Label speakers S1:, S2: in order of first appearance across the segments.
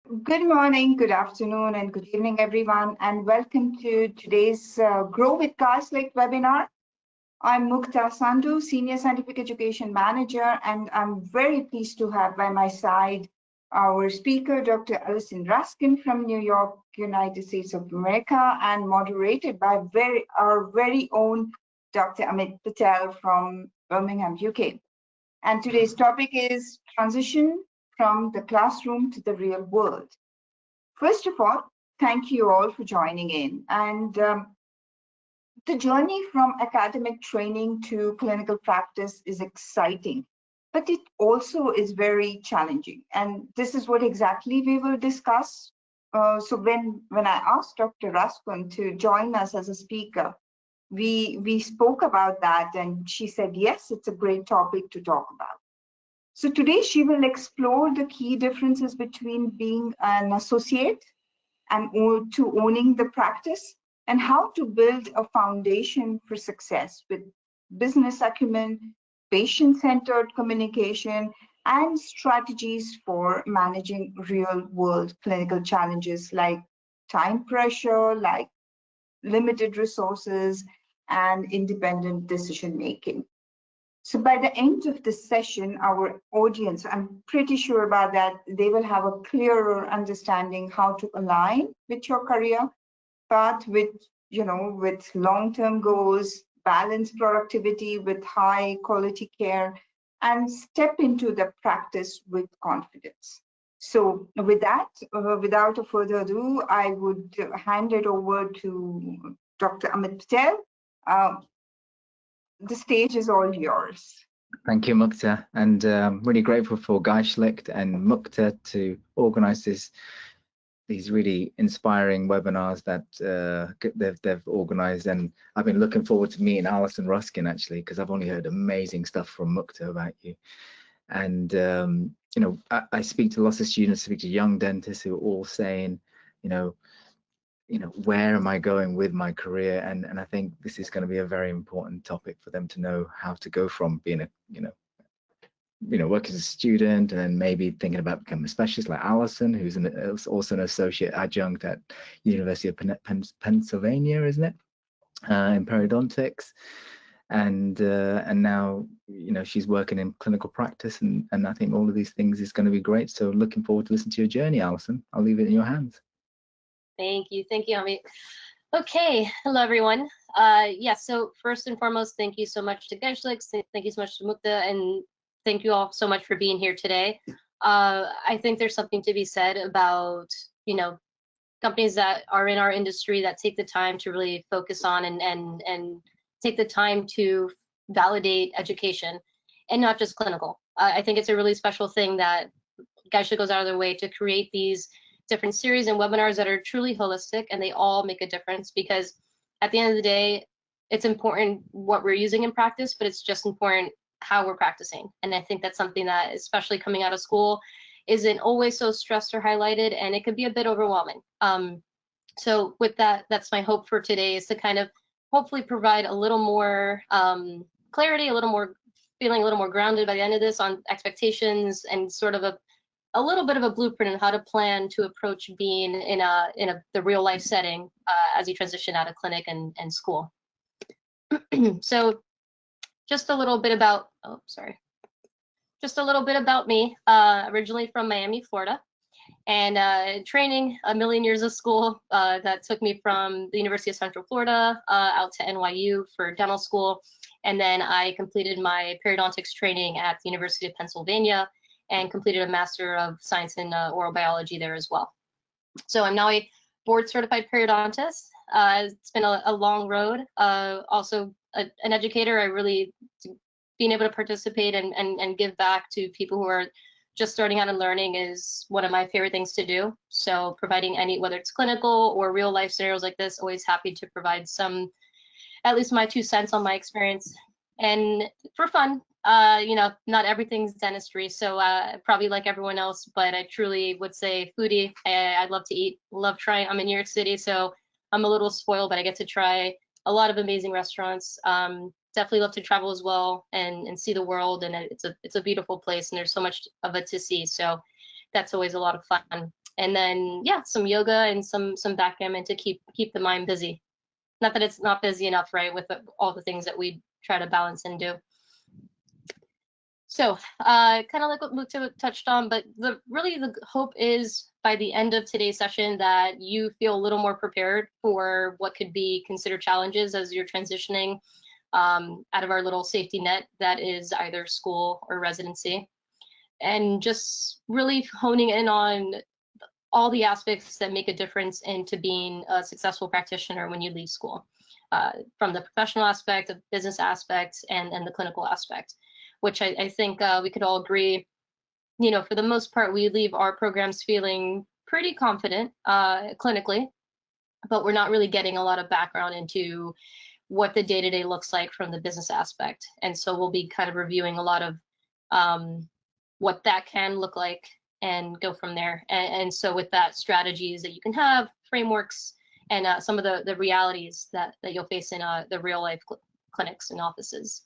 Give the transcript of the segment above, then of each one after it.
S1: Good morning, good afternoon, and good evening, everyone, and welcome to today's Grow with Geistlich webinar. I'm Mukta Sandhu, Senior Scientific Education Manager, and I'm very pleased to have by my side our speaker, Dr. Alison Rascon from New York, United States of America, and moderated by our very own Dr. Amit Patel from Birmingham, UK. And today's topic is transition from the classroom to the real world. First of all, thank you all for joining in. And the journey from academic training to clinical practice is exciting, but it also is very challenging. And this is what exactly we will discuss. So when I asked Dr. Rascon to join us as a speaker, we spoke about that, and she said, yes, it's a great topic to talk about. So today she will explore the key differences between being an associate and to owning the practice, and how to build a foundation for success with business acumen, patient-centered communication, and strategies for managing real-world clinical challenges like time pressure, like limited resources, and independent decision-making. So by the end of this session, our audience, I'm pretty sure about that, they will have a clearer understanding how to align with your career path with long-term goals, balance productivity with high quality care, and step into the practice with confidence. So with that, without a further ado, I would hand it over to Dr. Amit Patel. The stage is all yours.
S2: Thank you, Mukta, and really grateful for Geistlich and Mukta to organize these really inspiring webinars that they've organized. And I've been looking forward to meeting Alison Ruskin, actually, because I've only heard amazing stuff from Mukta about you. And I speak to lots of students, speak to young dentists who are all saying, where am I going with my career? And I think this is going to be a very important topic for them to know how to go from being work as a student and then maybe thinking about becoming a specialist like Alison, who's also an associate adjunct at University of Pennsylvania, isn't it? In periodontics. And now, she's working in clinical practice, and I think all of these things is going to be great. So looking forward to listening to your journey, Alison. I'll leave it in your hands.
S3: Thank you, Amit. Okay, hello everyone. So first and foremost, thank you so much to Geistlich, thank you so much to Mukta, and thank you all so much for being here today. I think there's something to be said about, companies that are in our industry that take the time to really focus on and take the time to validate education and not just clinical. I think it's a really special thing that Geistlich goes out of their way to create these different series and webinars that are truly holistic, and they all make a difference, because at the end of the day, it's important what we're using in practice, but it's just important how we're practicing. And I think that's something that, especially coming out of school, isn't always so stressed or highlighted, and it can be a bit overwhelming. So with that, that's my hope for today, is to kind of hopefully provide a little more clarity, feeling a little more grounded by the end of this on expectations, and sort of a little bit of a blueprint on how to plan to approach being in the real life setting as you transition out of clinic and school. So just a little bit about, me, originally from Miami, Florida, and training a million years of school that took me from the University of Central Florida out to NYU for dental school. And then I completed my periodontics training at the University of Pennsylvania and completed a Master of Science in Oral Biology there as well. So I'm now a board certified periodontist. It's been a long road. Also an educator. I really, being able to participate and give back to people who are just starting out and learning is one of my favorite things to do. So providing whether it's clinical or real life scenarios like this, always happy to provide some, at least my 2 cents on my experience. And for fun, not everything's dentistry, so probably like everyone else, but I truly would say foodie. I love to eat, love trying. I'm in New York City, so I'm a little spoiled, but I get to try a lot of amazing restaurants. Definitely love to travel as well and see the world, and it's a beautiful place, and there's so much of it to see. So that's always a lot of fun. And then, yeah, some yoga and some backgammon to keep the mind busy. Not that it's not busy enough, right, with all the things that we try to balance and do. So kind of like what Mukta touched on, but really the hope is by the end of today's session that you feel a little more prepared for what could be considered challenges as you're transitioning out of our little safety net that is either school or residency, and just really honing in on all the aspects that make a difference into being a successful practitioner when you leave school, from the professional aspect, the business aspect, and the clinical aspect, which I think we could all agree, you know, for the most part, we leave our programs feeling pretty confident clinically, but we're not really getting a lot of background into what the day-to-day looks like from the business aspect. And so we'll be kind of reviewing a lot of what that can look like and go from there. And so with that, strategies that you can have, frameworks, and some of the realities that you'll face in the real life clinics and offices.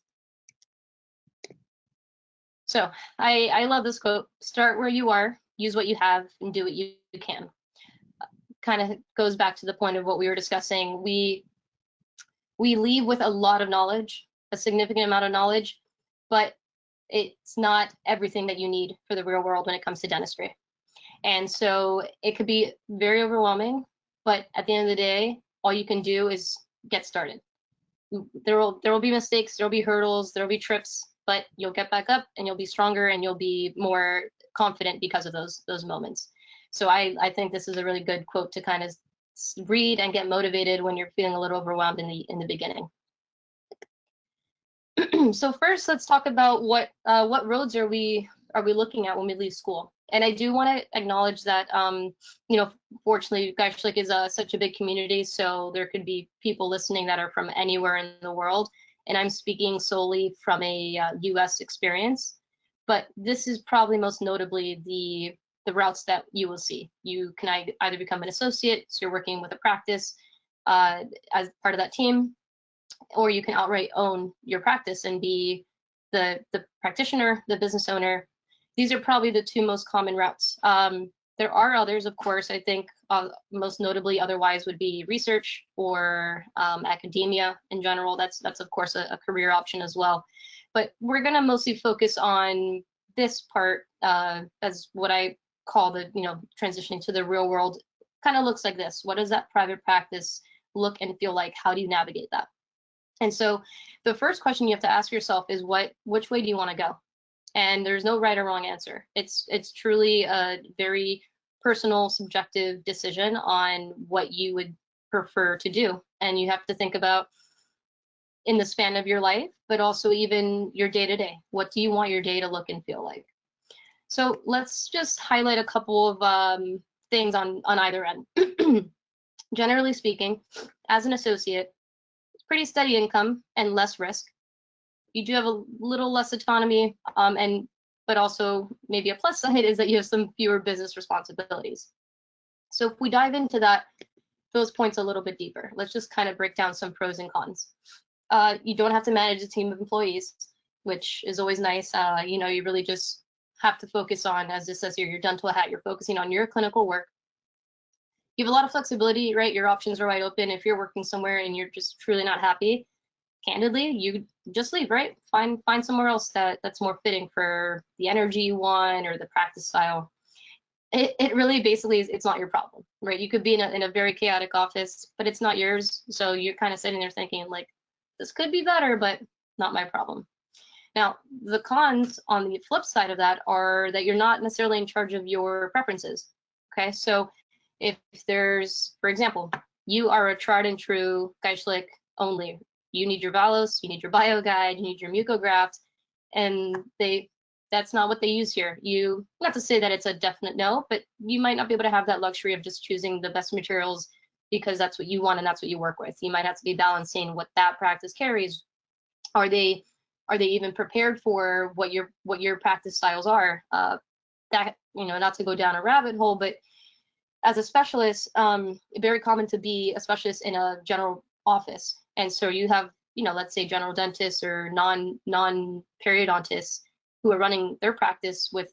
S3: So I love this quote: start where you are, use what you have, and do what you can. Kind of goes back to the point of what we were discussing. We leave with a lot of knowledge, a significant amount of knowledge, but it's not everything that you need for the real world when it comes to dentistry. And so it could be very overwhelming, but at the end of the day, all you can do is get started. There will be mistakes, there will be hurdles, there will be trips, but you'll get back up and you'll be stronger and you'll be more confident because of those moments. So I think this is a really good quote to kind of read and get motivated when you're feeling a little overwhelmed in the beginning. So first, let's talk about what roads are we looking at when we leave school. And I do want to acknowledge that you know, fortunately, Geistlich is such a big community, so there could be people listening that are from anywhere in the world. And I'm speaking solely from a US experience, but this is probably most notably the routes that you will see. You can either become an associate, so you're working with a practice as part of that team, or you can outright own your practice and be the practitioner, the business owner. These are probably the two most common routes. There are others, of course. I think most notably otherwise would be research or academia in general. That's of course a career option as well. But we're going to mostly focus on this part as what I call the, you know, transitioning to the real world. Kind of looks like this. What does that private practice look and feel like? How do you navigate that? And so the first question you have to ask yourself is which way do you want to go? And there's no right or wrong answer. It's truly a very personal, subjective decision on what you would prefer to do. And you have to think about in the span of your life, but also even your day-to-day. What do you want your day to look and feel like? So let's just highlight a couple of things on either end. Generally speaking, as an associate, it's pretty steady income and less risk. You do have a little less autonomy, but also maybe a plus side is that you have some fewer business responsibilities. So if we dive into those points a little bit deeper, let's just kind of break down some pros and cons. You don't have to manage a team of employees, which is always nice. You know, you really just have to focus on, as this says here, your dental hat, you're focusing on your clinical work. You have a lot of flexibility, right? Your options are wide open. If you're working somewhere and you're just truly not happy, candidly, you just leave, right? Find somewhere else that's more fitting for the energy you want or the practice style. It really basically is, it's not your problem, right? You could be in a very chaotic office, but it's not yours. So you're kind of sitting there thinking like, this could be better, but not my problem. Now, the cons on the flip side of that are that you're not necessarily in charge of your preferences. Okay, so if there's, for example, you are a tried and true Geistlich only. You need your Valos, you need your BioGuide, you need your Mucograft, and that's not what they use here. You, not to say that it's a definite no, but you might not be able to have that luxury of just choosing the best materials because that's what you want and that's what you work with. You might have to be balancing what that practice carries. Are they even prepared for what your practice styles are? That, you know, not to go down a rabbit hole, but as a specialist, very common to be a specialist in a general office. And so you have, you know, let's say general dentists or non-periodontists who are running their practice with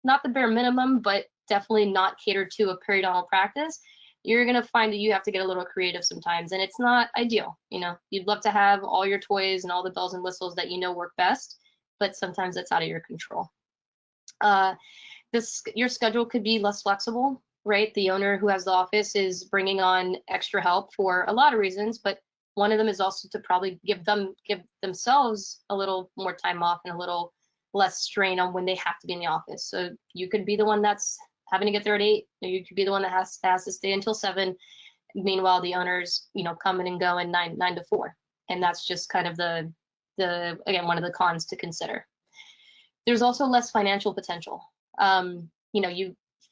S3: not the bare minimum, but definitely not catered to a periodontal practice, you're going to find that you have to get a little creative sometimes, and it's not ideal. You know, you'd love to have all your toys and all the bells and whistles that you know work best, but sometimes that's out of your control. Your schedule could be less flexible, right? The owner who has the office is bringing on extra help for a lot of reasons, but one of them is also to probably give themselves a little more time off and a little less strain on when they have to be in the office. So you could be the one that's having to get there at 8, or you could be the one that has to stay until 7. Meanwhile, the owners, you know, coming and going 9 to 4, and that's just kind of the again, one of the cons to consider. There's also less financial potential. You know,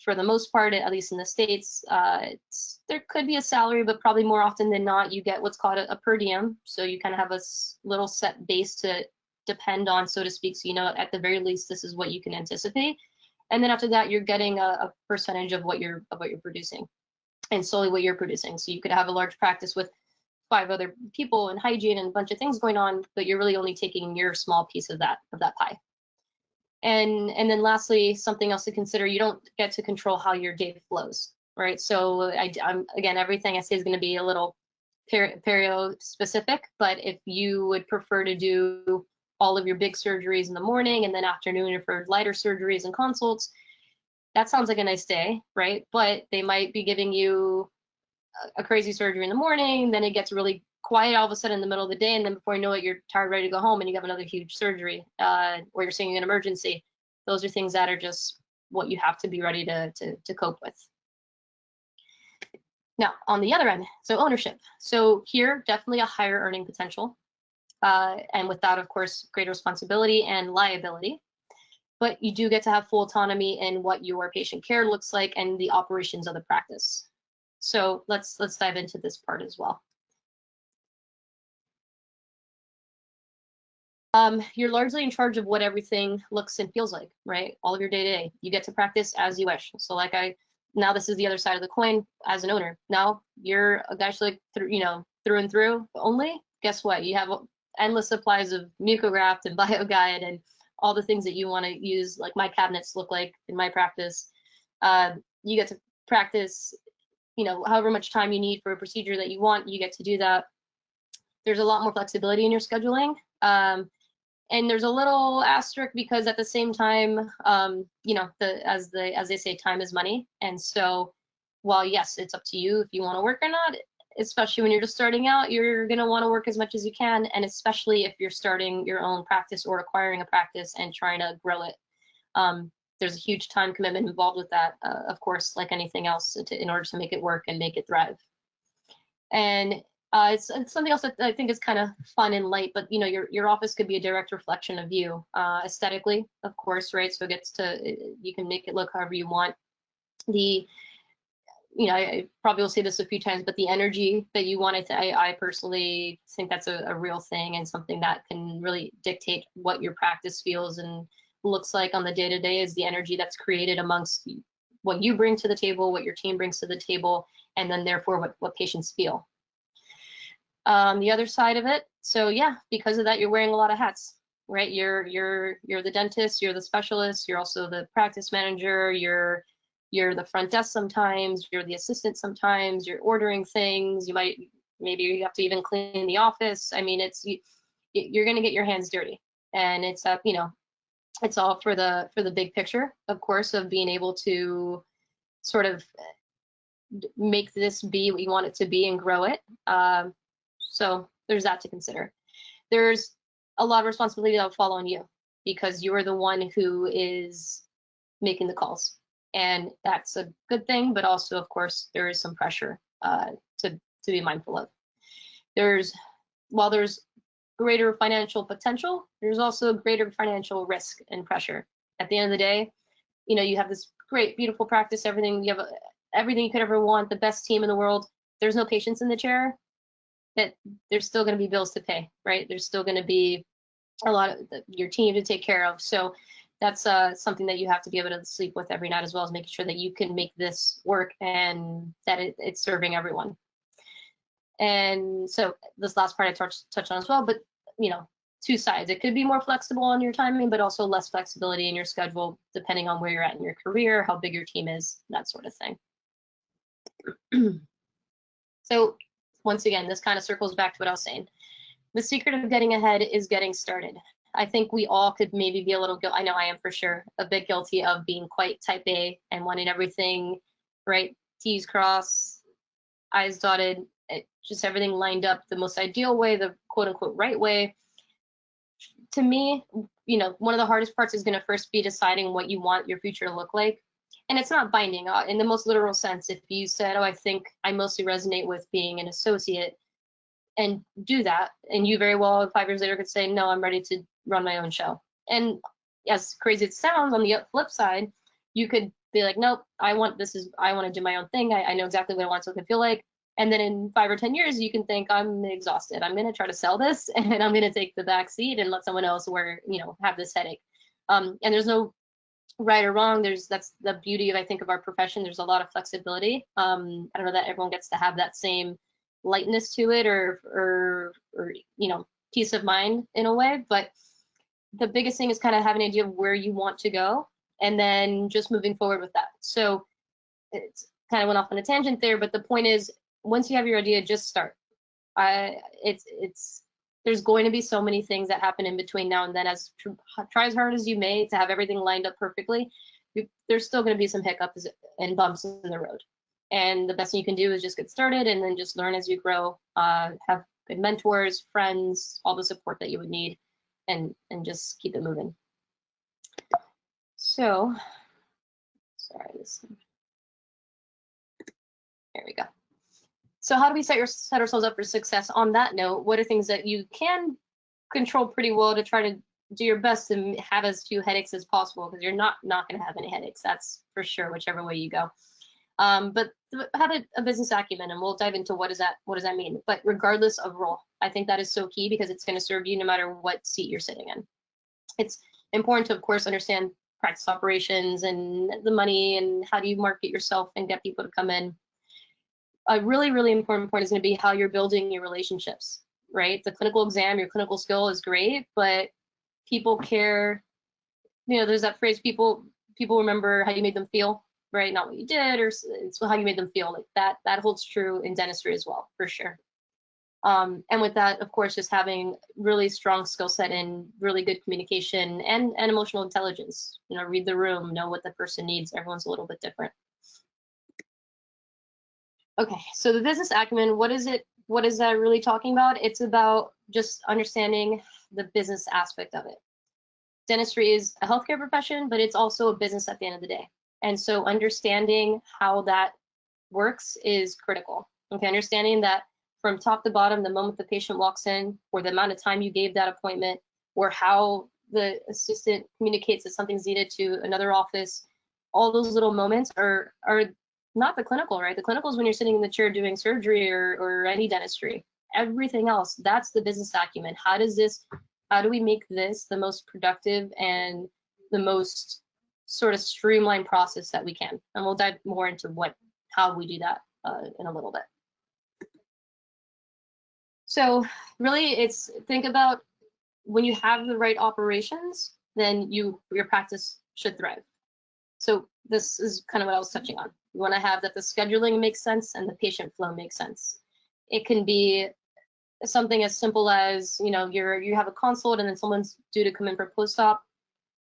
S3: for the most part, at least in the States, there could be a salary, but probably more often than not, you get what's called a per diem. So you kind of have a little set base to depend on, so to speak. So, you know, at the very least, this is what you can anticipate. And then after that, you're getting a percentage of what you're producing, and solely what you're producing. So you could have a large practice with 5 other people and hygiene and a bunch of things going on, but you're really only taking your small piece of that pie. And then lastly, something else to consider, you don't get to control how your day flows, right? So I'm again, everything I say is going to be a little perio specific, but if you would prefer to do all of your big surgeries in the morning and then afternoon for lighter surgeries and consults, that sounds like a nice day, right? But they might be giving you a crazy surgery in the morning, then it gets really quiet all of a sudden in the middle of the day, and then before you know it, you're tired, ready to go home, and you have another huge surgery, or you're seeing an emergency. Those are things that are just what you have to be ready to cope with. Now, on the other end, so ownership. So here, definitely a higher earning potential, and with that, of course, greater responsibility and liability. But you do get to have full autonomy in what your patient care looks like and the operations of the practice. So let's dive into this part as well. You're largely in charge of what everything looks and feels like, right? All of your day-to-day. You get to practice as you wish. So like now this is the other side of the coin as an owner. Now you're a Geistlich, through and through only. Guess what? You have endless supplies of mucograft and BioGuide and all the things that you want to use, like my cabinets look like in my practice. You get to practice, however much time you need for a procedure that you want, you get to do that. There's a lot more flexibility in your scheduling. And there's a little asterisk because at the same time, as they say, time is money. And so while yes, it's up to you if you want to work or not, especially when you're just starting out, you're going to want to work as much as you can. And especially if you're starting your own practice or acquiring a practice and trying to grow it. There's a huge time commitment involved with that, of course, like anything else, in order to make it work and make it thrive. And it's something else that I think is kind of fun and light, but your office could be a direct reflection of you, aesthetically, of course, right? So you can make it look however you want. I probably will say this a few times, but the energy that you want it to, I personally think that's a real thing and something that can really dictate what your practice feels and looks like on the day-to-day, is the energy that's created amongst what you bring to the table, what your team brings to the table, and then therefore what patients feel. The other side of it, so yeah, because of that, you're wearing a lot of hats, right? You're the dentist, you're the specialist, you're also the practice manager, you're the front desk sometimes, you're the assistant sometimes, you're ordering things, maybe you have to even clean the office. I mean, you're gonna get your hands dirty, and it's it's all for the big picture, of course, of being able to sort of make this be what you want it to be and grow it. So there's that to consider. There's a lot of responsibility that will fall on you because you're the one who is making the calls, and that's a good thing. But also, of course, there is some pressure to be mindful of. While there's greater financial potential, there's also greater financial risk and pressure. At the end of the day, you have this great, beautiful practice, everything you could ever want, the best team in the world. There's no patients in the chair, that there's still going to be bills to pay, right? There's still going to be a lot of your team to take care of. So that's something that you have to be able to sleep with every night, as well as making sure that you can make this work and that it's serving everyone. And so this last part I touched on as well, but two sides. It could be more flexible on your timing, but also less flexibility in your schedule, depending on where you're at in your career, how big your team is, that sort of thing. So once again, this kind of circles back to what I was saying. The secret of getting ahead is getting started. I think we all could maybe be a little guilty. I know I am for sure a bit guilty of being quite type A and wanting everything, right? T's crossed, I's dotted, just everything lined up the most ideal way, the quote unquote right way. To me, you know, one of the hardest parts is going to first be deciding what you want your future to look like. And it's not binding in the most literal sense. If you said, oh, I think I mostly resonate with being an associate, and do that, and you very well 5 years later could say, no, I'm ready to run my own show. And as crazy as it sounds, on the flip side, you could be like, nope, I want to do my own thing. I know exactly what I want to feel like. And then in 5 or 10 years, you can think, I'm exhausted. I'm going to try to sell this, and I'm going to take the back seat and let someone else have this headache. And there's no right or wrong. That's the beauty of, I think, of our profession. There's a lot of flexibility. I don't know that everyone gets to have that same lightness to it or peace of mind in a way, but the biggest thing is kind of having an idea of where you want to go and then just moving forward with that. So it's kind of went off on a tangent there, but the point is, once you have your idea, just start. There's going to be so many things that happen in between now and then. Try as hard as you may to have everything lined up perfectly, there's still going to be some hiccups and bumps in the road. And the best thing you can do is just get started and then just learn as you grow, have good mentors, friends, all the support that you would need, and just keep it moving. So, sorry, there we go. So how do we set ourselves up for success? On that note, what are things that you can control pretty well to try to do your best to have as few headaches as possible? Because you're not going to have any headaches, that's for sure, whichever way you go. But have a business acumen, and we'll dive into what does that mean. But regardless of role, I think that is so key because it's going to serve you no matter what seat you're sitting in. It's important to, of course, understand practice operations and the money and how do you market yourself and get people to come in. A really, really important point is going to be how you're building your relationships, right? The clinical exam, your clinical skill is great, but people care. You know, there's that phrase, people remember how you made them feel, right? Not what you did, or it's how you made them feel. Like that holds true in dentistry as well, for sure. And with that, of course, just having really strong skill set and really good communication and emotional intelligence. You know, read the room, know what the person needs. Everyone's a little bit different. Okay, so the business acumen, what is that really talking about? It's about just understanding the business aspect of it. Dentistry is a healthcare profession, but it's also a business at the end of the day. And so understanding how that works is critical. Okay, understanding that from top to bottom, the moment the patient walks in, or the amount of time you gave that appointment, or how the assistant communicates that something's needed to another office, all those little moments are not the clinical, right? The clinical is when you're sitting in the chair doing surgery or any dentistry. Everything else, that's the business acumen. How do we make this the most productive and the most sort of streamlined process that we can? And we'll dive more into how we do that in a little bit. So really, think about when you have the right operations, then your practice should thrive. So this is kind of what I was touching on. You want to have that the scheduling makes sense and the patient flow makes sense. It can be something as simple as, you know, you have a consult and then someone's due to come in for post-op,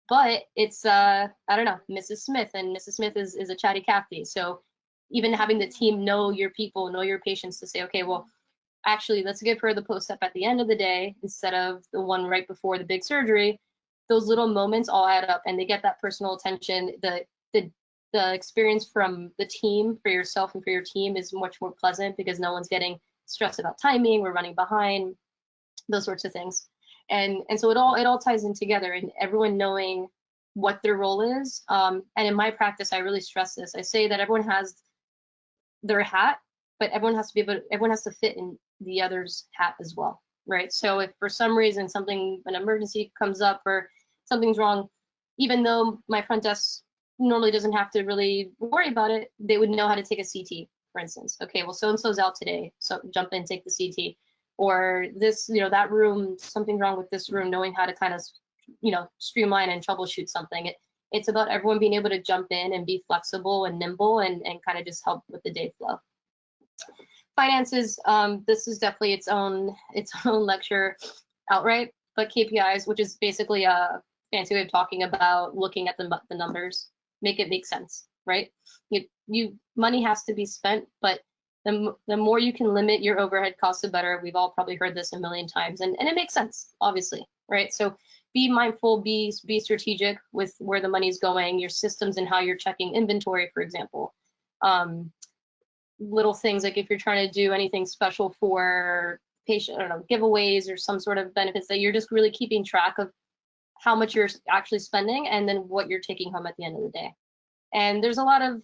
S3: but it's I don't know, Mrs. Smith, and Mrs. Smith is a chatty Cathy. So even having the team know your people, know your patients, to say, okay, well, actually, let's give her the post-op at the end of the day instead of the one right before the big surgery. Those little moments all add up, and they get that personal attention. The experience from the team for yourself and for your team is much more pleasant because no one's getting stressed about timing, we're running behind, those sorts of things. And so it all ties in together, and everyone knowing what their role is. And in my practice, I really stress this. I say that everyone has their hat, but everyone has to fit in the other's hat as well, right? So if for some reason an emergency comes up or something's wrong, even though my front desk normally doesn't have to really worry about it, they would know how to take a CT, for instance. Okay, well, so-and-so's out today, so jump in, take the CT. or this, that room, something wrong with this room, knowing how to kind of, streamline and troubleshoot something. It's about everyone being able to jump in and be flexible and nimble and kind of just help with the day flow. Finances, this is definitely its own lecture outright, but KPIs, which is basically a fancy way of talking about looking at the numbers, make it make sense, right? Money has to be spent, but the more you can limit your overhead costs, the better. We've all probably heard this a million times, and it makes sense, obviously, right? So be mindful, be strategic with where the money's going, your systems and how you're checking inventory, for example. Little things like if you're trying to do anything special for patient, I don't know, giveaways or some sort of benefits, that you're just really keeping track of how much you're actually spending and then what you're taking home at the end of the day. And there's a lot of,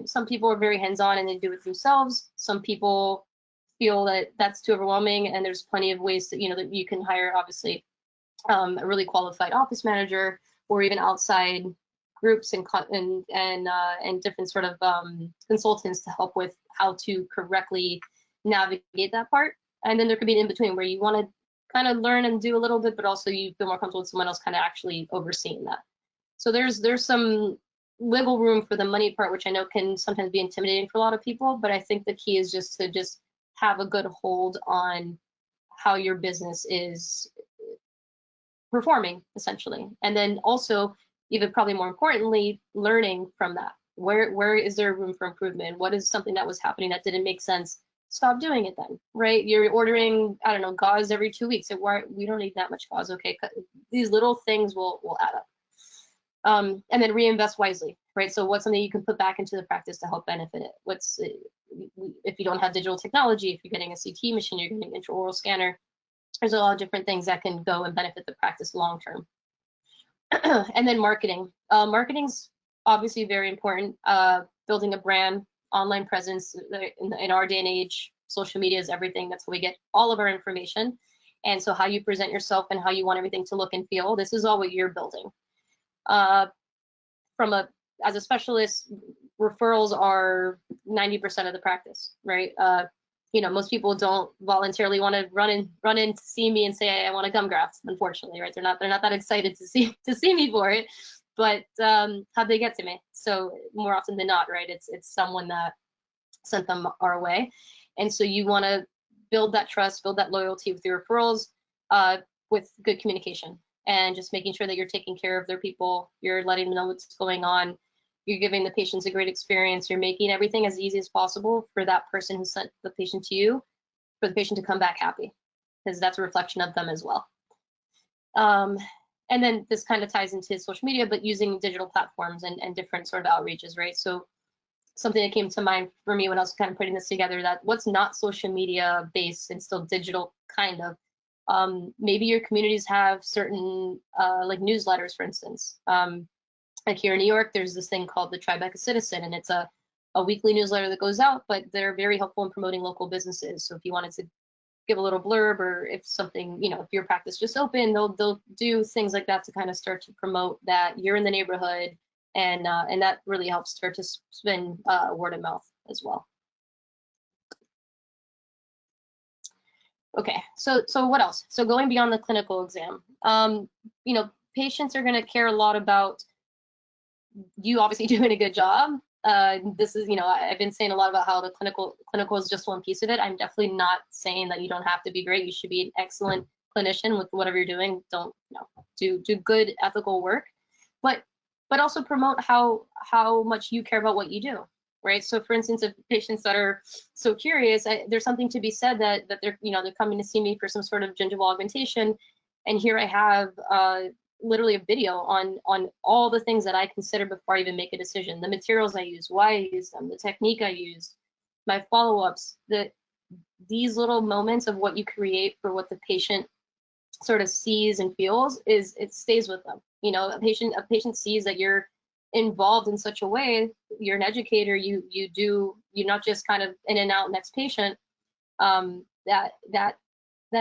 S3: some people are very hands-on and they do it themselves. Some people feel that that's too overwhelming, and there's plenty of ways that, that you can hire, obviously, a really qualified office manager, or even outside groups and different sort of consultants to help with how to correctly navigate that part. And then there could be an in-between where you want to kind of learn and do a little bit, but also you feel more comfortable with someone else kind of actually overseeing that. So there's some wiggle room for the money part, which I know can sometimes be intimidating for a lot of people, but I think the key is just to have a good hold on how your business is performing, essentially. And then also, even probably more importantly, learning from that. Where is there room for improvement? What is something that was happening that didn't make sense? Stop doing it then, right? You're ordering, I don't know, gauze every 2 weeks. We don't need that much gauze. Okay, these little things will add up. And then reinvest wisely, right? So what's something you can put back into the practice to help benefit it? If you don't have digital technology, if you're getting a CT machine, you're getting an intraoral scanner, there's a lot of different things that can go and benefit the practice long term. And then marketing. Marketing's obviously very important. Building a brand, online presence. In our day and age, social media is everything. That's how we get all of our information. And so how you present yourself and how you want everything to look and feel, this is all what you're building. As a specialist, referrals are 90% of the practice, right? Most people don't voluntarily want to run in to see me and say, hey, I want a gum graft, unfortunately, right? They're not that excited to see me for it, but how'd they get to me? So more often than not, right? It's someone that sent them our way. And so you want to build that trust, build that loyalty with your referrals, with good communication, and just making sure that you're taking care of their people, you're letting them know what's going on, you're giving the patients a great experience, you're making everything as easy as possible for that person who sent the patient to you, for the patient to come back happy, because that's a reflection of them as well. And then this kind of ties into social media, but using digital platforms and different sort of outreaches, right? So something that came to mind for me when I was kind of putting this together, that what's not social media based and still digital kind of, maybe your communities have certain like newsletters, for instance. Like here in New York, there's this thing called the Tribeca Citizen, and it's a weekly newsletter that goes out, but they're very helpful in promoting local businesses. So if you wanted to give a little blurb, or if something, if your practice just opened, they'll do things like that to kind of start to promote that you're in the neighborhood, and that really helps start to spin word of mouth as well. Okay, so what else? So going beyond the clinical exam, patients are going to care a lot about you obviously doing a good job. This is, I've been saying a lot about how the clinical is just one piece of it. I'm definitely not saying that you don't have to be great. You should be an excellent clinician with whatever you're doing. Don't, do good ethical work, but also promote how much you care about what you do, right? So for instance, if patients that are so curious, there's something to be said that they're, they're coming to see me for some sort of gingival augmentation, and here I have literally a video on all the things that I consider before I even make a decision, the materials I use, why I use them, the technique I use, my follow-ups, these little moments of what you create for what the patient sort of sees and feels, it stays with them. A patient sees that you're involved in such a way, you're an educator, you're not just kind of in and out next patient, that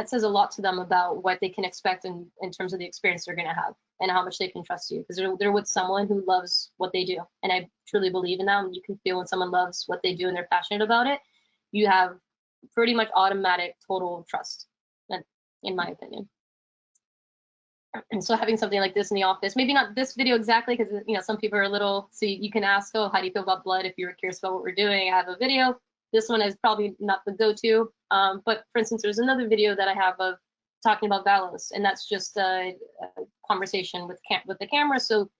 S3: says a lot to them about what they can expect in terms of the experience they're going to have and how much they can trust you, because they're with someone who loves what they do. And I truly believe in that. You can feel when someone loves what they do and they're passionate about it, you have pretty much automatic total trust, in my opinion. And so having something like this in the office, maybe not this video exactly, because some people are a little, so you can ask, oh, how do you feel about blood? If you're curious about what we're doing, I have a video. This one is probably not the go-to, but for instance, there's another video that I have of talking about Valos, and that's just a conversation with the camera. So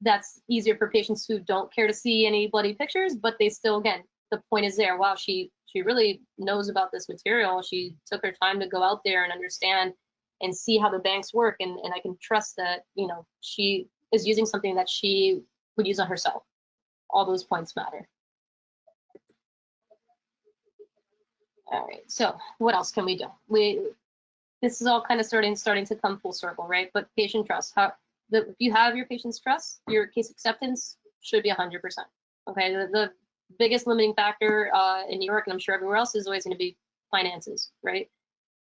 S3: that's easier for patients who don't care to see any bloody pictures, but they still, again, the point is there. Wow, she really knows about this material. She took her time to go out there and understand and see how the banks work, and I can trust that she is using something that she would use on herself. All those points matter. All right, so what else can we do? This is all kind of starting to come full circle, right? But patient trust, if you have your patient's trust, your case acceptance should be 100%. Okay, the biggest limiting factor in New York, and I'm sure everywhere else, is always going to be finances, right?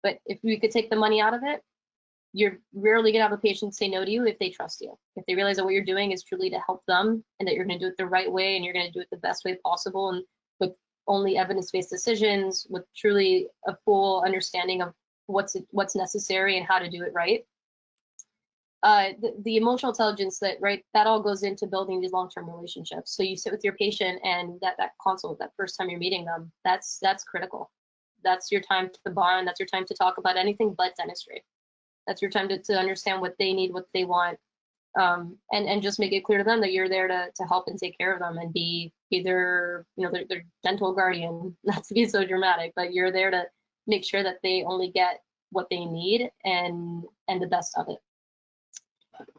S3: But if we could take the money out of it, you're rarely gonna have a patient say no to you if they trust you. If they realize that what you're doing is truly to help them, and that you're gonna do it the right way, and you're gonna do it the best way possible, and with only evidence-based decisions, with truly a full understanding of what's necessary and how to do it right. The emotional intelligence that all goes into building these long-term relationships. So you sit with your patient, and that consult, that first time you're meeting them, that's critical. That's your time to bond. That's your time to talk about anything but dentistry. That's your time to understand what they need, what they want, and just make it clear to them that you're there to help and take care of them, and be either their dental guardian, not to be so dramatic, but you're there to make sure that they only get what they need and the best of it.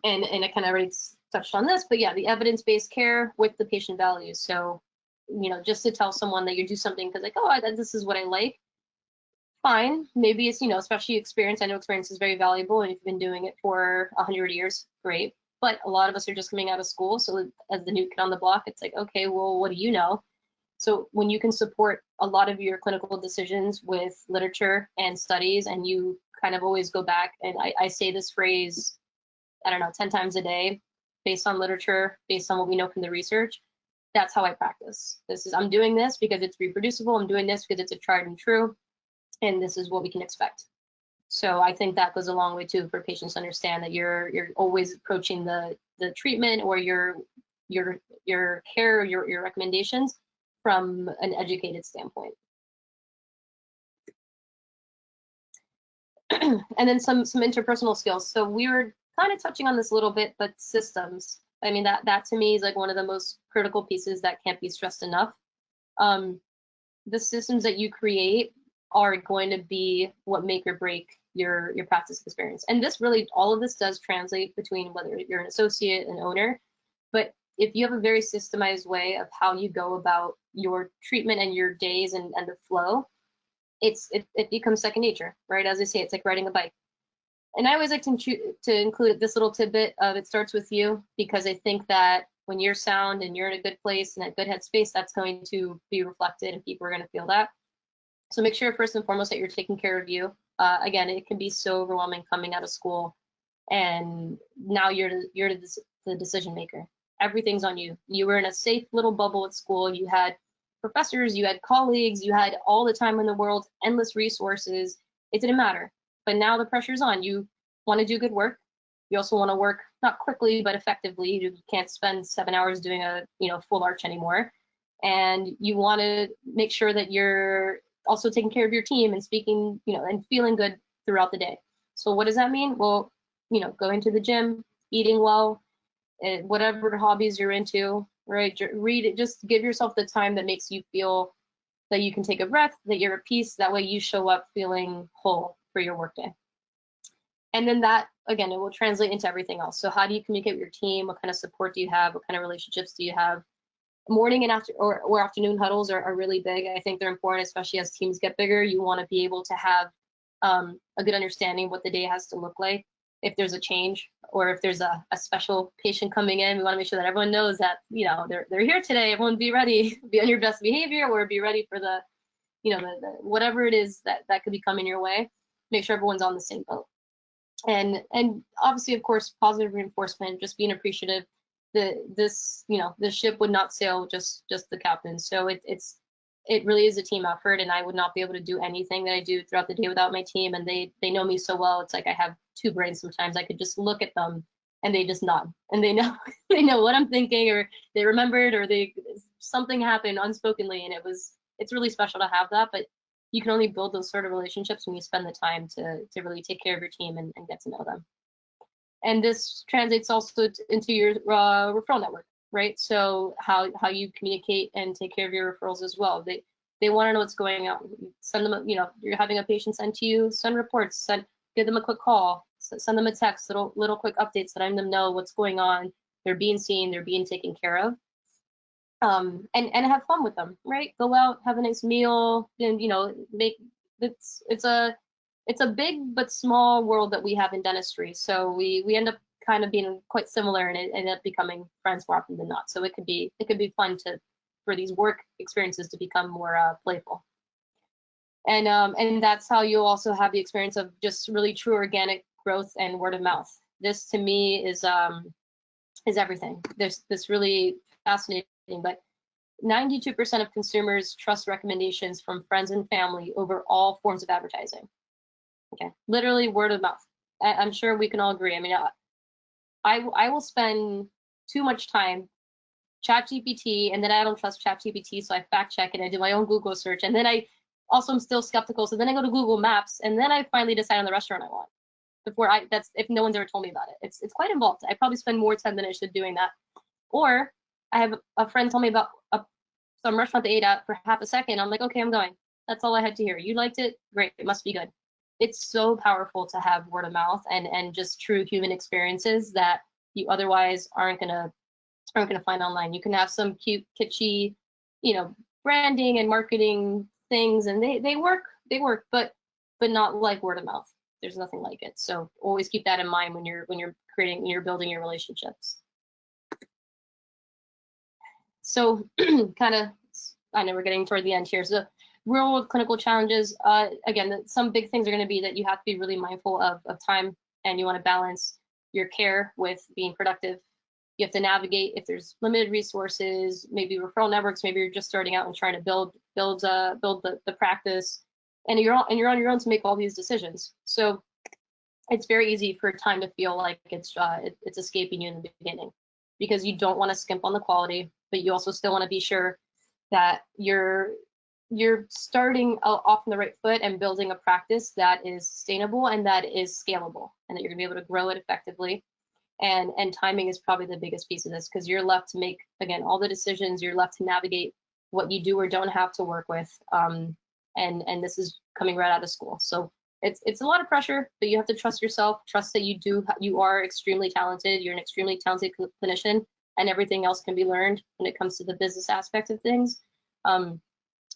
S3: And I kind of already touched on this, but yeah, the evidence-based care with the patient values. So just to tell someone that you do something because like, oh, this is what I like. Fine, maybe it's, especially experience. I know experience is very valuable, and if you've been doing it for 100 years, great. But a lot of us are just coming out of school, so as the new kid on the block, it's like, okay, well, what do you know? So when you can support a lot of your clinical decisions with literature and studies, and you kind of always go back, and I say this phrase, I don't know, 10 times a day, based on literature, based on what we know from the research, that's how I practice. I'm doing this because it's reproducible, I'm doing this because it's a tried and true, and this is what we can expect. So I think that goes a long way too for patients to understand that you're always approaching the treatment or your care, your recommendations from an educated standpoint. And then some interpersonal skills. So we were kind of touching on this a little bit, but systems. I mean, that to me is like one of the most critical pieces that can't be stressed enough. The systems that you create are going to be what make or break your practice experience. And this really, all of this does translate between whether you're an associate and owner, but if you have a very systemized way of how you go about your treatment and your days and the flow, it becomes second nature, right? As I say, it's like riding a bike. And I always like to include this little tidbit of it starts with you, because I think that when you're sound and you're in a good place and a good headspace, that's going to be reflected and people are going to feel that. So make sure first and foremost that you're taking care of you. Again, it can be so overwhelming coming out of school, and now you're the decision maker. Everything's on you. You were in a safe little bubble at school. You had professors, you had colleagues, you had all the time in the world, endless resources. It didn't matter. But now the pressure's on. You want to do good work. You also want to work not quickly but effectively. You can't spend 7 hours doing a full arch anymore. And you want to make sure that you're also taking care of your team and speaking, and feeling good throughout the day. So what does that mean? Well, going to the gym, eating well, whatever hobbies you're into, right? Read it, just give yourself the time that makes you feel that you can take a breath, that you're at peace. That way you show up feeling whole for your workday. And then that, again, it will translate into everything else. So how do you communicate with your team? What kind of support do you have? What kind of relationships do you have? Morning and afternoon huddles are really big. I think they're important, especially as teams get bigger. You want to be able to have a good understanding of what the day has to look like. If there's a change or if there's a special patient coming in, we want to make sure that everyone knows that they're here today. Everyone be ready, be on your best behavior, or be ready for the whatever it is that could be coming your way. Make sure everyone's on the same boat. And obviously, of course, positive reinforcement, just being appreciative. This ship would not sail just the captain. So it's it really is a team effort, and I would not be able to do anything that I do throughout the day without my team. And they know me so well. It's like I have two brains sometimes. I could just look at them and they just nod, and they know they know what I'm thinking, or they remembered, or something happened unspokenly, and it's really special to have that. But you can only build those sort of relationships when you spend the time to really take care of your team and get to know them. And this translates also into your referral network, right? So how you communicate and take care of your referrals as well. They want to know what's going on. Send them, you're having a patient send to you, send reports, give them a quick call, send them a text, little quick updates, letting them know what's going on. They're being seen, they're being taken care of. And have fun with them, right? Go out, have a nice meal, and it's a big but small world that we have in dentistry. So we end up kind of being quite similar, and it ended up becoming friends more often than not. So it could be fun for these work experiences to become more playful. And that's how you'll also have the experience of just really true organic growth and word of mouth. This to me is everything. There's this really fascinating, but 92% of consumers trust recommendations from friends and family over all forms of advertising. Okay, literally word of mouth. I'm sure we can all agree. I mean, I will spend too much time ChatGPT, and then I don't trust ChatGPT, so I fact check and I do my own Google search, and then I also am still skeptical, so then I go to Google Maps, and then I finally decide on the restaurant I want. That's if no one's ever told me about it. It's quite involved. I probably spend more time than I should doing that. Or I have a friend tell me about some restaurant they ate at for half a second. I'm like, okay, I'm going. That's all I had to hear. You liked it? Great, it must be good. It's so powerful to have word of mouth and just true human experiences that you otherwise aren't gonna find online. You can have some cute, kitschy, branding and marketing things, and they work, but not like word of mouth. There's nothing like it. So always keep that in mind when you're building your relationships. So kind of, I know we're getting toward the end here. So real world clinical challenges, again, some big things are going to be that you have to be really mindful of time, and you want to balance your care with being productive. You have to navigate if there's limited resources, maybe referral networks, maybe you're just starting out and trying to build the practice, and you're on your own to make all these decisions. So it's very easy for time to feel like it's escaping you in the beginning, because you don't want to skimp on the quality, but you also still want to be sure that you're starting off on the right foot and building a practice that is sustainable and that is scalable, and that you're gonna be able to grow it effectively. And timing is probably the biggest piece of this, because you're left to make, again, all the decisions. You're left to navigate what you do or don't have to work with. And this is coming right out of school. So it's a lot of pressure, but you have to trust yourself, trust that you are extremely talented. You're an extremely talented clinician, and everything else can be learned when it comes to the business aspect of things.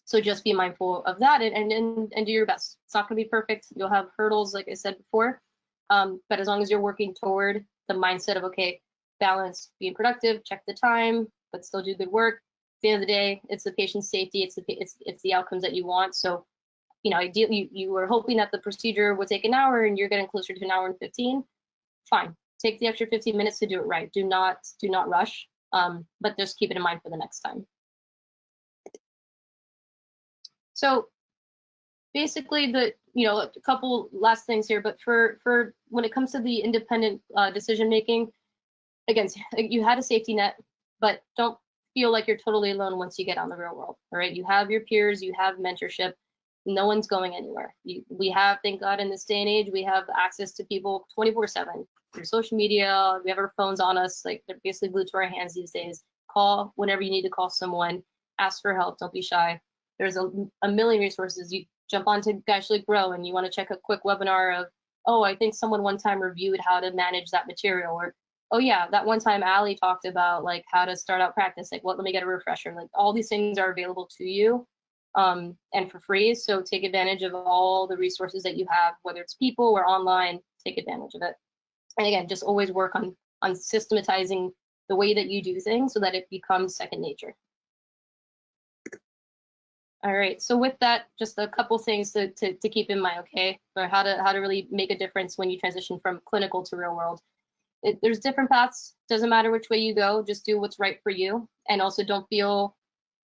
S3: So just be mindful of that and do your best. It's not going to be perfect. You'll have hurdles, like I said before, but as long as you're working toward the mindset of, okay, balance, being productive, check the time, but still do good work. At the end of the day, it's the patient's safety, it's the outcomes that you want. So, ideally, you were hoping that the procedure would take an hour and you're getting closer to an hour and 15. Fine, take the extra 15 minutes to do it right. Do not rush, but just keep it in mind for the next time. So basically, a couple last things here, but for when it comes to the independent decision making, again, you had a safety net, but don't feel like you're totally alone once you get on the real world. All right, you have your peers, you have mentorship. No one's going anywhere. We have, thank God, in this day and age, we have access to people 24/7 through social media. We have our phones on us, like they're basically glued to our hands these days. Call whenever you need to call someone. Ask for help. Don't be shy. There's a million resources. You jump onto Geistlich Grow and you want to check a quick webinar of, oh, I think someone one time reviewed how to manage that material, or, oh yeah, that one time Ali talked about like how to start out practice, like, let me get a refresher. Like, all these things are available to you and for free. So take advantage of all the resources that you have, whether it's people or online, take advantage of it. And again, just always work on systematizing the way that you do things so that it becomes second nature. All right, so with that, just a couple things to keep in mind, okay, for how to really make a difference when you transition from clinical to real world. There's different paths, doesn't matter which way you go, just do what's right for you. And also don't feel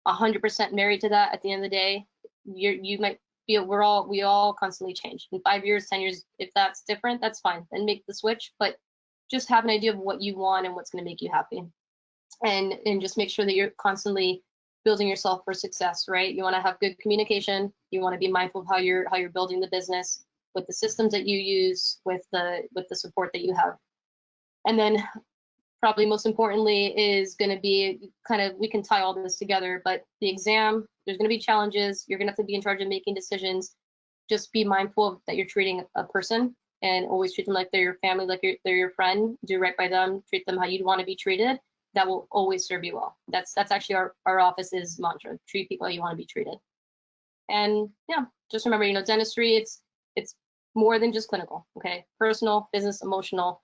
S3: 100% married to that at the end of the day, you might feel we all constantly change. In 5 years, 10 years, if that's different, that's fine. Then make the switch, but just have an idea of what you want and what's going to make you happy, and just make sure that you're constantly building yourself for success, right? You want to have good communication. You want to be mindful of how you're building the business, with the systems that you use, with the support that you have. And then probably most importantly is going to be kind of, we can tie all this together, but the exam, there's going to be challenges. You're going to have to be in charge of making decisions. Just be mindful of that you're treating a person, and always treat them like they're your family, like they're your friend. Do right by them, treat them how you'd want to be treated. That will always serve you well. That's actually our office's mantra: treat people how you want to be treated. And yeah, just remember, you know, dentistry, it's more than just clinical, okay? Personal, business, emotional.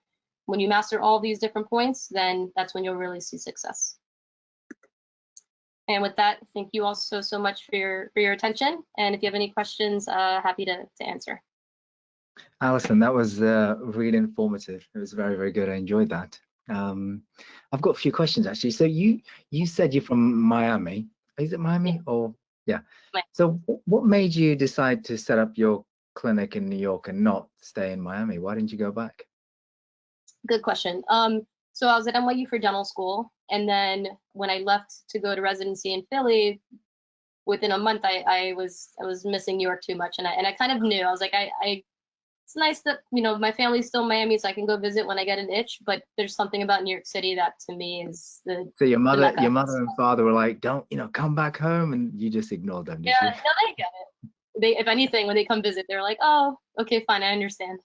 S3: When you master all these different points, then that's when you'll really see success. And with that, thank you all so much for your attention. And if you have any questions, happy to answer.
S2: Alison, that was really informative. It was very, very good. I enjoyed that. I've got a few questions actually. So you said you're from Miami. Is it Miami?
S3: Yeah.
S2: Or yeah. So what made you decide to set up your clinic in New York and not stay in Miami? Why didn't you go back?
S3: Good question. So I was at NYU for dental school, and then when I left to go to residency in Philly, within a month I was missing New York too much, and I kind of knew. I was like, it's nice that, you know, my family's still in Miami, so I can go visit when I get an itch, but there's something about New York City that to me is the.
S2: So your mother and father were like, don't, you know, come back home, and you just ignored them.
S3: Yeah, no, they get it. They, if anything, when they come visit, they're like, oh, okay, fine, I understand.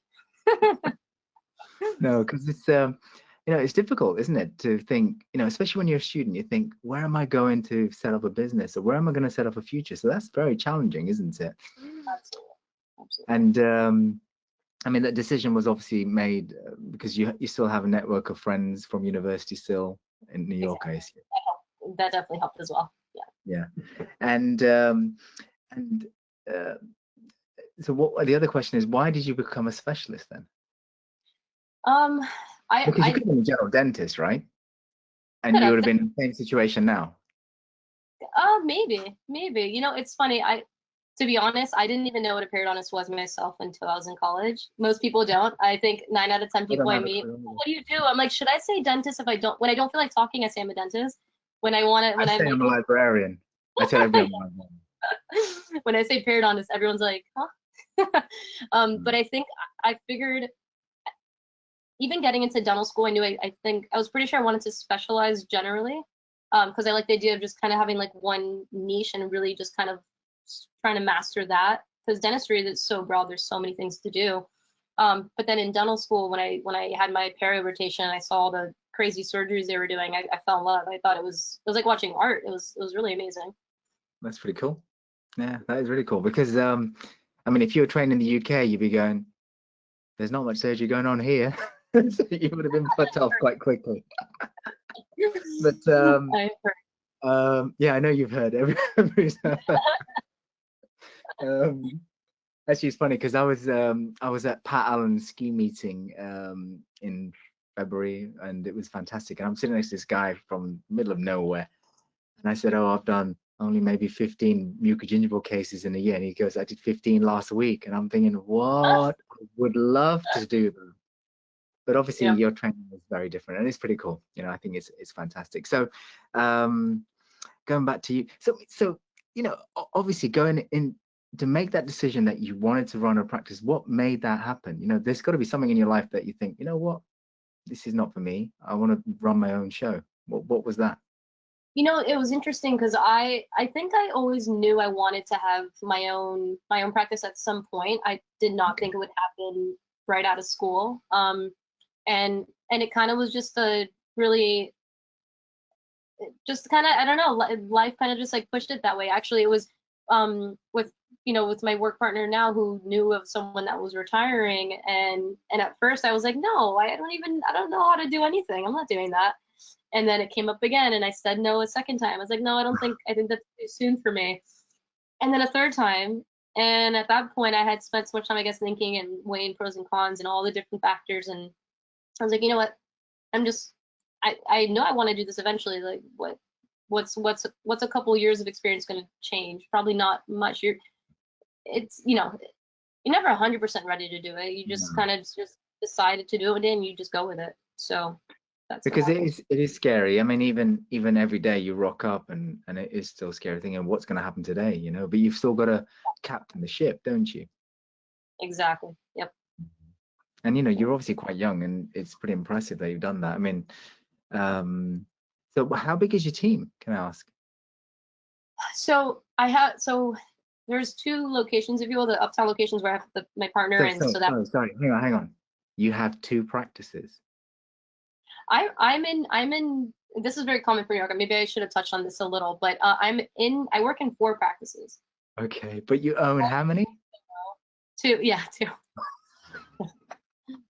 S2: No, because it's you know, it's difficult, isn't it, to think, you know, especially when you're a student, you think, where am I going to set up a business, or where am I going to set up a future? So that's very challenging, isn't it?
S3: Absolutely.
S2: And I mean, that decision was obviously made because you still have a network of friends from university still in New York, I assume.
S3: That definitely helped as well. Yeah.
S2: Yeah. And so what the other question is, why did you become a specialist then? Because you could have been a general dentist, right? And you would have been in the same situation now.
S3: Maybe. You know, it's funny. To be honest, I didn't even know what a periodontist was myself until I was in college. Most people don't. I think 9 out of 10 people I meet, what do you do? I'm like, should I say dentist if I don't? When I don't feel like talking, I say I'm a dentist. When I want to, I say
S2: I'm a librarian. I tell everyone.
S3: When I say periodontist, everyone's like, huh? But I think I figured, even getting into dental school, I knew I think I was pretty sure I wanted to specialize generally, because I like the idea of just kind of having like one niche and really just kind of trying to master that, because dentistry is so broad, there's so many things to do. But then in dental school, when I had my perio rotation, I saw all the crazy surgeries they were doing. I fell in love. I thought it was like watching art. It was really amazing.
S2: That's pretty cool. Yeah, that is really cool, because I mean, if you were trained in the UK, you'd be going, there's not much surgery going on here. So you would have been put off quite quickly. But yeah, I know you've heard every actually, it's funny because I was at Pat Allen's ski meeting in February, and it was fantastic. And I'm sitting next to this guy from the middle of nowhere, and I said, "Oh, I've done only maybe 15 mucogingival cases in a year." And he goes, "I did 15 last week." And I'm thinking, what? I would love to do them, but obviously your training is very different, and it's pretty cool. You know, I think it's fantastic. So, going back to you, so you know, obviously going in to make that decision that you wanted to run a practice, what made that happen? You know, there's got to be something in your life that you think, you know what, this is not for me. I want to run my own show. What was that?
S3: You know, it was interesting because I think I always knew I wanted to have my own practice at some point. I did not think it would happen right out of school. And it kind of was just a really, just kind of, I don't know, life kind of just like pushed it that way. Actually, it was with my work partner now, who knew of someone that was retiring, and at first I was like, no, I don't know how to do anything. I'm not doing that. And then it came up again, and I said no a second time. I was like, no, I think that's too soon for me. And then a third time, and at that point I had spent so much time, I guess, thinking and weighing pros and cons and all the different factors, and I was like, you know what, I know I want to do this eventually. Like, what's a couple years of experience going to change? Probably not much. It's you're never 100% ready to do it. You just kind of just decided to do it and you just go with it. So that's
S2: because it is scary. I mean, even every day you rock up and it is still scary thinking what's going to happen today, you know, but you've still got to captain the ship, don't you?
S3: Exactly. Yep.
S2: And you're obviously quite young, and it's pretty impressive that you've done that. I mean, so how big is your team, can I ask?
S3: So there's 2 locations, if you will, the uptown locations where I have my partner,
S2: Sorry, hang on. You have 2 practices.
S3: I'm in. This is very common for New York. Maybe I should have touched on this a little, but I work in 4 practices.
S2: Okay, but you own how many?
S3: 2, yeah, 2.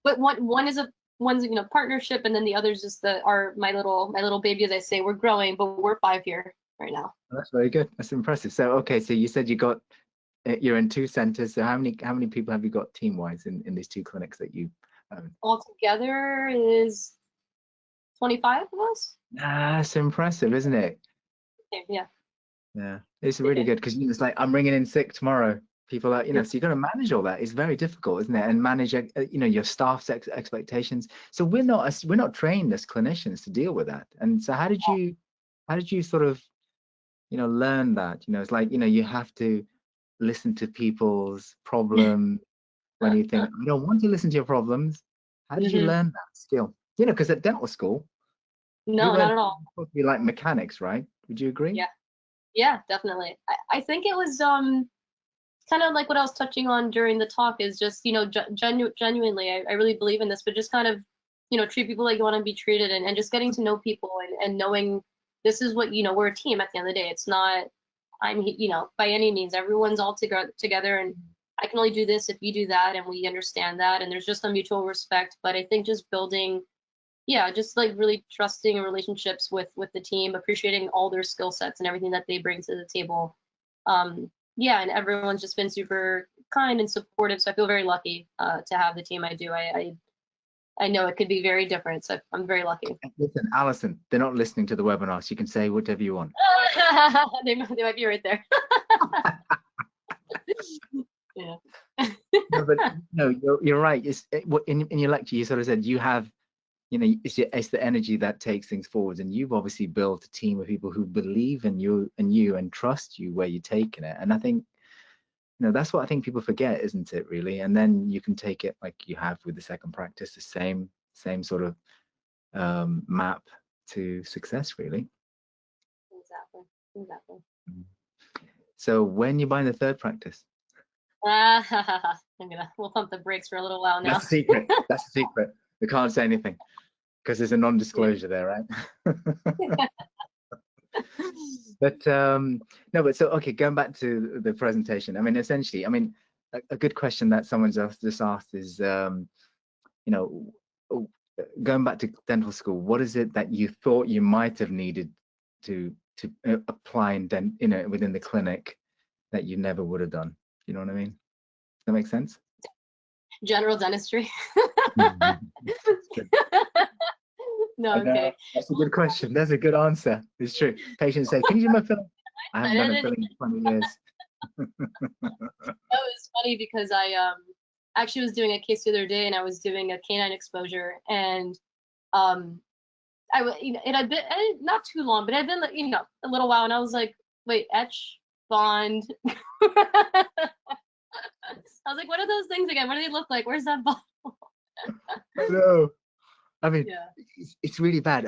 S3: But one's partnership, and then the other's just my little baby, as I say. We're growing, but we're 5 here right now.
S2: That's very good. That's impressive. So okay, so you said you're in 2 centers. So how many people have you got team wise in these 2 clinics that you own?
S3: Altogether is 25 of us.
S2: That's impressive, isn't it?
S3: Yeah.
S2: Yeah, it's really good because it's like I'm ringing in sick tomorrow. People are, so you got to manage all that. It's very difficult, isn't it? And manage, your staff's expectations. So we're not trained as clinicians to deal with that. And so how did you sort of, learn that? It's like, you have to listen to people's problems when you think you don't want to listen to your problems. How did you learn that skill? Because at dental school,
S3: no, not at all.
S2: It's supposed to be like mechanics, right? Would you agree?
S3: Yeah, definitely. I think it was kind of like what I was touching on during the talk is just, genuinely, I really believe in this, but just kind of, treat people like you want to be treated, and just getting to know people and knowing this is what, we're a team at the end of the day. It's not, by any means, everyone's all together, and I can only do this if you do that, and we understand that, and there's just a mutual respect. But I think just building, just like really trusting relationships with the team, appreciating all their skill sets and everything that they bring to the table. And everyone's just been super kind and supportive. So I feel very lucky to have the team I do. I know it could be very different, so I'm very lucky.
S2: Listen, Alison, they're not listening to the webinar, so you can say whatever you want.
S3: they might be right there. Yeah.
S2: No, but you're right. In your lecture, you sort of said you have, it's the energy that takes things forwards, and you've obviously built a team of people who believe in you and trust you where you're taking it. And I think, that's what I think people forget, isn't it, really? And then you can take it like you have with the second practice, the same sort of map to success, really.
S3: Exactly.
S2: So when you're buying the third practice?
S3: We'll pump the brakes for a little while now.
S2: That's a secret. That's a secret. We can't say anything because there's a non-disclosure there, right? But so okay, going back to the presentation. I mean, essentially, a good question that someone's just asked is, going back to dental school, what is it that you thought you might have needed to apply within the clinic that you never would have done? You know what I mean? Does that make sense?
S3: General dentistry. No, okay.
S2: That's a good question. That's a good answer. It's true. Patients say, "Can you do my filling?" I haven't done a filling in 20 years.
S3: That was funny because I actually was doing a case the other day, and I was doing a canine exposure, and it had been not too long, but it had been a little while, and I was like, wait, etch, bond. I was like, what are those things again? What do they look like? Where's that bottle?
S2: No. I mean, it's really bad.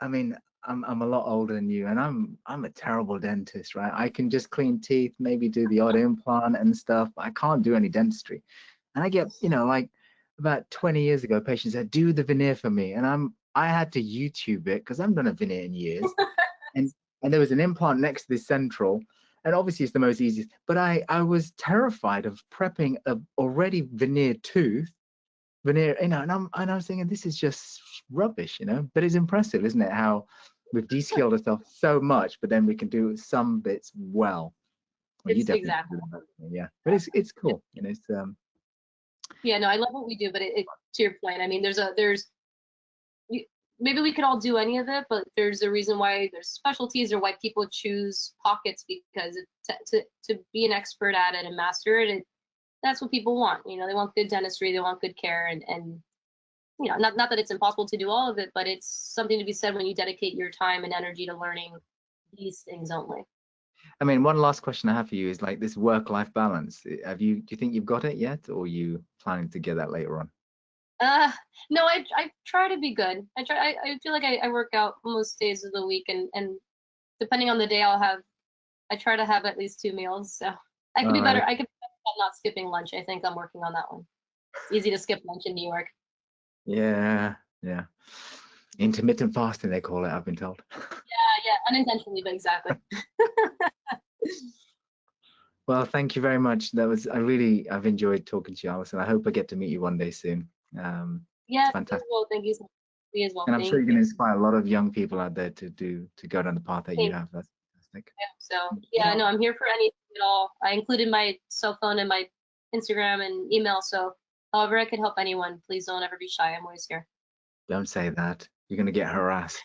S2: I'm a lot older than you, and I'm a terrible dentist, right? I can just clean teeth, maybe do the odd implant and stuff, but I can't do any dentistry. And I get, like about 20 years ago, patients said, "Do the veneer for me," and I had to YouTube it because I haven't done a veneer in years, and there was an implant next to the central, and obviously it's the most easiest. But I was terrified of prepping a already veneered tooth. And I was thinking, this is just rubbish, but it's impressive, isn't it, how we've de-skilled ourselves so much, but then we can do some bits well. You definitely
S3: exactly.
S2: Yeah, but it's cool.
S3: Yeah, no, I love what we do, but it to your point, I mean, maybe we could all do any of it, but there's a reason why there's specialties or why people choose pockets, because to be an expert at it and master it, that's what people want. You know, they want good dentistry, they want good care, and you know, not that it's impossible to do all of it, but it's something to be said when you dedicate your time and energy to learning these things only.
S2: I mean, one last question I have for you is like this work-life balance. Do you think you've got it yet, or are you planning to get that later on?
S3: No, I try to be good. I feel like I work out most days of the week, and depending on the day I try to have at least 2 meals. So I could be better. I could be better at not skipping lunch. I think I'm working on that one. It's easy to skip lunch in New York.
S2: Yeah. Intermittent fasting, they call it, I've been told.
S3: Yeah, unintentionally, but exactly.
S2: Well, thank you very much. I've enjoyed talking to you, Alison. I hope I get to meet you one day soon.
S3: Yeah,
S2: fantastic.
S3: well, thank you so much. Me as well.
S2: And I'm sure you're going to inspire a lot of young people out there to go down the path that you have. That's fantastic.
S3: So yeah, no, I'm here for anything at all. I included my cell phone and my Instagram and email. So however I could help anyone, please don't ever be shy. I'm always here.
S2: Don't say that. You're going to get harassed.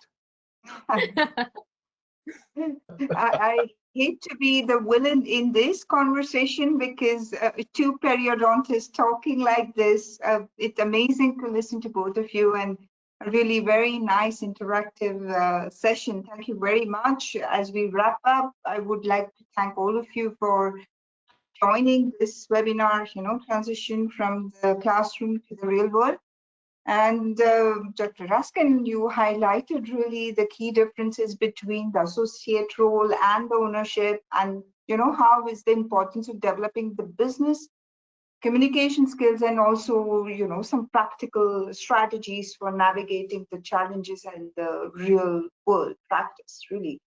S1: I hate to be the villain in this conversation, because two periodontists talking like this, it's amazing to listen to both of you, and a really very nice interactive session. Thank you very much. As we wrap up, I would like to thank all of you for joining this webinar, you know, transition from the classroom to the real world. And Dr. Rascon, you highlighted really the key differences between the associate role and the ownership, and you know, how is the importance of developing the business communication skills, and also, you know, some practical strategies for navigating the challenges and the real world practice, really.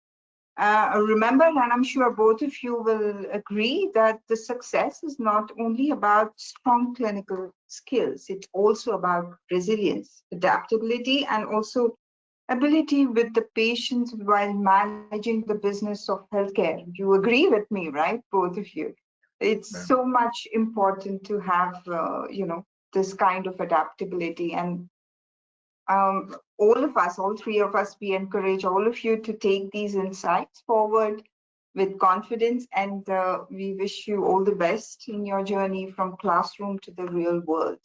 S1: Remember, and I'm sure both of you will agree, that the success is not only about strong clinical skills, it's also about resilience, adaptability, and also ability with the patients while managing the business of healthcare. You agree with me, right? Both of you. It's so much important to have, you know, this kind of adaptability. And all of us, all three of us, we encourage all of you to take these insights forward with confidence, and we wish you all the best in your journey from classroom to the real world.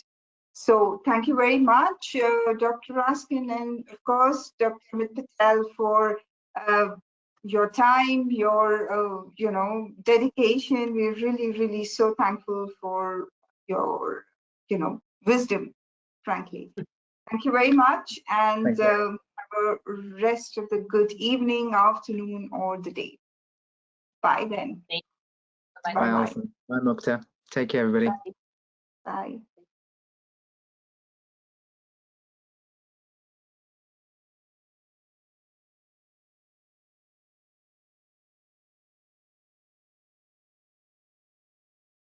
S1: So thank you very much, Dr. Raskin, and of course, Dr. Amit Patel, for your time, your you know, dedication. We're really, really so thankful for your, you know, wisdom, frankly. Thank you very much, and have a rest of the good evening, afternoon, or the day. Bye then.
S3: Bye.
S2: Bye, Alison. Bye, Mukta. Take care, everybody.
S1: Bye. Bye.